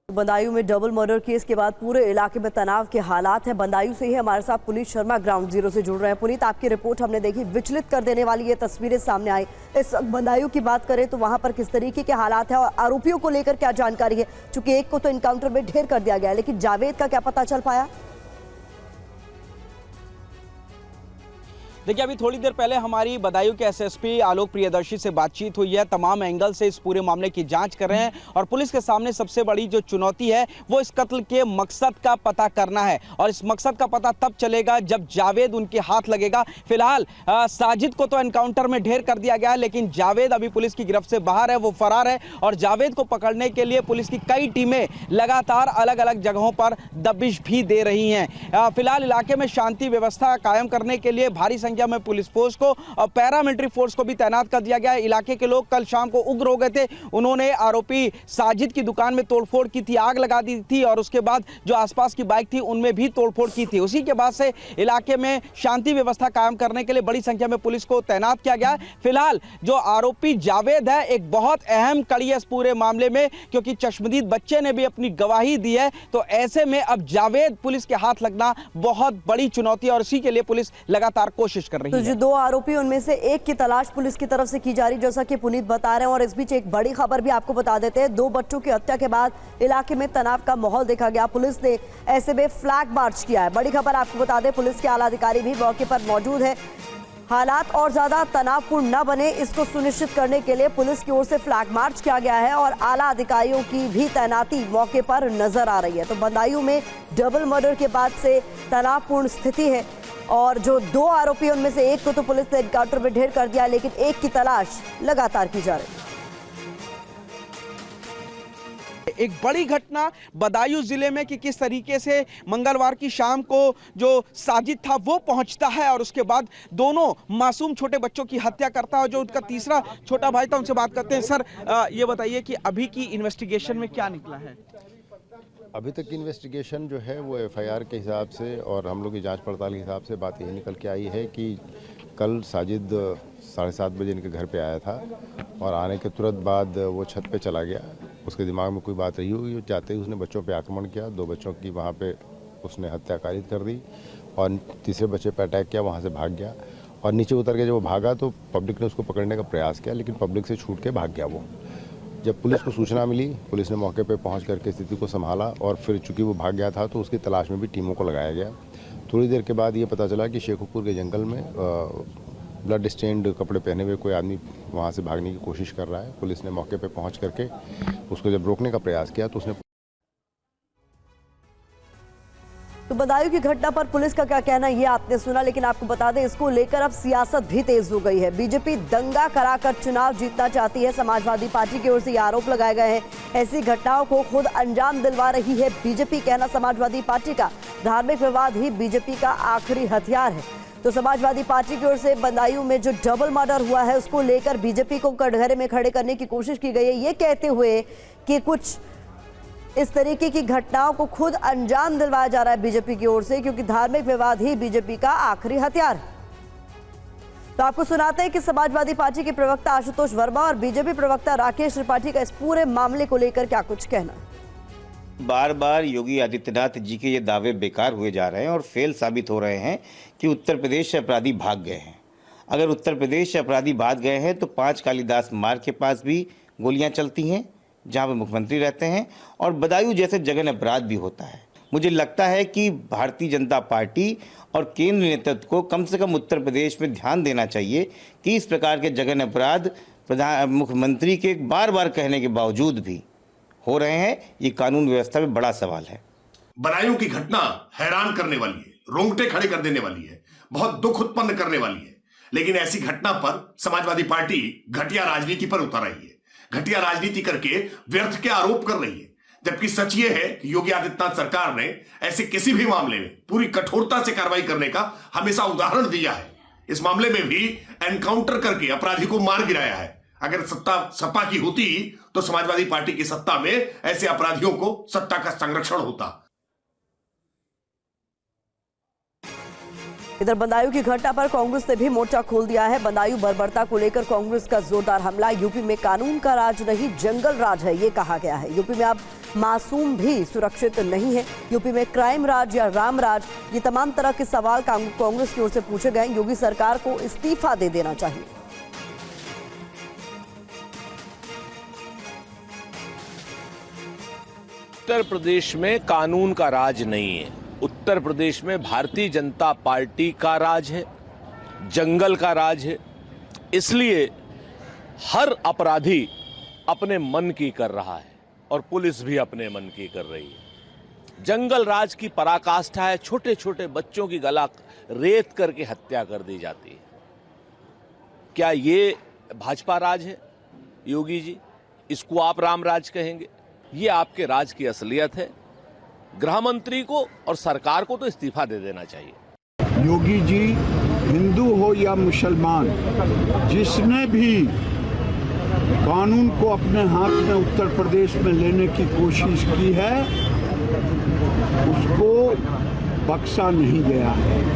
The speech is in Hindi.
बदायूं में डबल मर्डर केस के बाद पूरे इलाके में तनाव के हालात हैं। बदायूं से ही हमारे साथ पुनीत शर्मा ग्राउंड जीरो से जुड़ रहे हैं। पुनीत, आपकी रिपोर्ट हमने देखी, विचलित कर देने वाली ये तस्वीरें सामने आई। इस बदायूं की बात करें तो वहां पर किस तरीके के हालात हैं और आरोपियों को लेकर क्या जानकारी है? चूंकि एक को तो इनकाउंटर में ढेर कर दिया गया है, लेकिन जावेद का क्या पता चल पाया? देखिए, अभी थोड़ी देर पहले हमारी बदायूं के एसएसपी आलोक प्रियदर्शी से बातचीत हुई है। तमाम एंगल से इस पूरे मामले की जांच कर रहे हैं और पुलिस के सामने सबसे बड़ी जो चुनौती है वो इस कत्ल के मकसद का पता करना है और इस मकसद का पता तब चलेगा जब जावेद उनके हाथ लगेगा। फिलहाल साजिद को तो एनकाउंटर में ढेर कर दिया गया है, लेकिन जावेद अभी पुलिस की गिरफ्त से बाहर है, वो फरार है और जावेद को पकड़ने के लिए पुलिस की कई टीमें लगातार अलग अलग जगहों पर दबिश भी दे रही हैं। फिलहाल इलाके में शांति व्यवस्था कायम करने के लिए भारी संख्या में पुलिस फोर्स को और पैरामिलिट्री फोर्स को भी तैनात कर दिया गया है। इलाके के लोग कल शाम को उग्र हो गए थे। उन्होंने आरोपी साजिद की दुकान में तोड़फोड़ की थी, आग लगा दी थी और उसके बाद जो आसपास की बाइक थी उनमें भी तोड़फोड़ की थी। उसी के बाद से इलाके में शांति व्यवस्था कायम करने के लिए बड़ी संख्या में पुलिस को तैनात किया गया है। फिलहाल जो आरोपी जावेद है एक बहुत अहम कड़ी है इस पूरे मामले में, क्योंकि चश्मदीद बच्चे ने भी अपनी गवाही दी है। तो ऐसे में अब जावेद पुलिस के हाथ लगना बहुत बड़ी चुनौती है और इसी के लिए पुलिस लगातार कोशिश कर रही है। तो जो दो आरोपी उनमें से एक की तलाश पुलिस की तरफ से की जा रही, जैसा कि पुनीत बता रहे हैं। और इस बीच एक बड़ी खबर भी आपको बता देते हैं। 2 बच्चों की हत्या के बाद इलाके में तनाव का माहौल देखा गया। पुलिस ने ऐसे में फ्लैग मार्च किया है। बड़ी खबर आपको बता दें, पुलिस के आला अधिकारी भी मौके पर मौजूद है। हालात और ज्यादा तनावपूर्ण न बने, इसको सुनिश्चित करने के लिए पुलिस की ओर से फ्लैग मार्च किया गया है और आला अधिकारियों की भी तैनाती मौके पर नजर आ रही है। तो बदायूं में डबल मर्डर के बाद से तनावपूर्ण स्थिति है और जो 2 आरोपी उनमें से एक को तो पुलिस ने एनकाउंटर में ढेर कर दिया, लेकिन एक की तलाश लगातार की जा रही है। एक बड़ी घटना बदायूं जिले में कि किस तरीके से मंगलवार की शाम को जो साजिद था वो पहुंचता है और उसके बाद दोनों मासूम छोटे बच्चों की हत्या करता है और जो उनका तीसरा छोटा भाई था उनसे बात करते हैं। सर, ये बताइए कि अभी की इन्वेस्टिगेशन में क्या निकला है? अभी तक की इन्वेस्टिगेशन जो है वो एफआईआर के हिसाब से और हम लोग की जांच पड़ताल के हिसाब से बात यही निकल के आई है कि कल साजिद 7:30 बजे इनके घर पे आया था और आने के तुरंत बाद वो छत पे चला गया। उसके दिमाग में कोई बात रही होगी, जाते ही उसने बच्चों पे आक्रमण किया। 2 बच्चों की वहाँ पे उसने हत्या कारित कर दी और तीसरे बच्चे पे अटैक किया, वहाँ से भाग गया और नीचे उतर के जब वो भागा तो पब्लिक ने उसको पकड़ने का प्रयास किया, लेकिन पब्लिक से छूट के भाग गया वो। जब पुलिस को सूचना मिली, पुलिस ने मौके पे पहुंच करके स्थिति को संभाला और फिर चूंकि वो भाग गया था तो उसकी तलाश में भी टीमों को लगाया गया। थोड़ी देर के बाद ये पता चला कि शेखुपुर के जंगल में ब्लड स्टेन्ड कपड़े पहने हुए कोई आदमी वहां से भागने की कोशिश कर रहा है। पुलिस ने मौके पे पहुंच करके उसको जब रोकने का प्रयास किया तो उसने तो बदायूं की घटना पर पुलिस का क्या कहना है ये आपने सुना, लेकिन आपको बता दें इसको लेकर अब सियासत भी तेज हो गई है। बीजेपी दंगा कराकर चुनाव जीतना चाहती है। समाजवादी पार्टी की ओर से ये आरोप लगाए गए हैं। ऐसी घटनाओं को खुद अंजाम दिलवा रही है बीजेपी, कहना समाजवादी पार्टी का। धार्मिक विवाद ही बीजेपी का आखिरी हथियार है। तो समाजवादी पार्टी की ओर से बदायूं में जो डबल मर्डर हुआ है उसको लेकर बीजेपी को कटघरे में खड़े करने की कोशिश की गई है, ये कहते हुए कि कुछ इस तरीके की घटनाओं को खुद अंजाम दिलवाया जा रहा है बीजेपी की ओर से, क्योंकि धार्मिक विवाद ही बीजेपी का आखिरी हथियार है। तो आपको सुनाते हैं कि समाजवादी पार्टी के प्रवक्ता आशुतोष वर्मा और बीजेपी प्रवक्ता राकेश त्रिपाठी का इस पूरे मामले को लेकर क्या कुछ कहना। बार बार योगी आदित्यनाथ जी के ये दावे बेकार हुए जा रहे हैं और फेल साबित हो रहे हैं कि उत्तर प्रदेश से अपराधी भाग गए हैं। अगर उत्तर प्रदेश से अपराधी भाग गए हैं तो 5 कालिदास मार्ग के पास भी गोलियां चलती हैं जहां पे मुख्यमंत्री रहते हैं और बदायूं जैसे जघन्य अपराध भी होता है। मुझे लगता है कि भारतीय जनता पार्टी और केंद्र नेतृत्व को कम से कम उत्तर प्रदेश में ध्यान देना चाहिए कि इस प्रकार के जघन्य अपराध मुख्यमंत्री के बार बार कहने के बावजूद भी हो रहे हैं। ये कानून व्यवस्था में बड़ा सवाल है। बदायूं की घटना हैरान करने वाली है, रोंगटे खड़े कर देने वाली है, बहुत दुख उत्पन्न करने वाली है। लेकिन ऐसी घटना पर समाजवादी पार्टी घटिया राजनीति पर उतर रही है, घटिया राजनीति करके व्यर्थ के आरोप कर रही है। जबकि सच ये है कि योगी आदित्यनाथ सरकार ने ऐसे किसी भी मामले में पूरी कठोरता से कार्रवाई करने का हमेशा उदाहरण दिया है। इस मामले में भी एनकाउंटर करके अपराधी को मार गिराया है। अगर सत्ता सपा की होती तो समाजवादी पार्टी की सत्ता में ऐसे अपराधियों को सत्ता का संरक्षण होता। इधर बदायूं की घटना पर कांग्रेस ने भी मोर्चा खोल दिया है। बदायूं बर्बरता को लेकर कांग्रेस का जोरदार हमला। यूपी में कानून का राज नहीं, जंगल राज है, ये कहा गया है। यूपी में अब मासूम भी सुरक्षित नहीं है। यूपी में क्राइम राज या राम राज, ये तमाम तरह के सवाल कांग्रेस की ओर से पूछे गए। योगी सरकार को इस्तीफा दे देना चाहिए। उत्तर प्रदेश में कानून का राज नहीं है। उत्तर प्रदेश में भारतीय जनता पार्टी का राज है, जंगल का राज है। इसलिए हर अपराधी अपने मन की कर रहा है और पुलिस भी अपने मन की कर रही है। जंगल राज की पराकाष्ठा है। छोटे छोटे बच्चों की गला रेत करके हत्या कर दी जाती है। क्या ये भाजपा राज है योगी जी? इसको आप राम राज कहेंगे? ये आपके राज की असलियत है। गृह मंत्री को और सरकार को तो इस्तीफा दे देना चाहिए। योगी जी हिंदू हो या मुसलमान, जिसने भी कानून को अपने हाथ में उत्तर प्रदेश में लेने की कोशिश की है, उसको बख्शा नहीं गया है।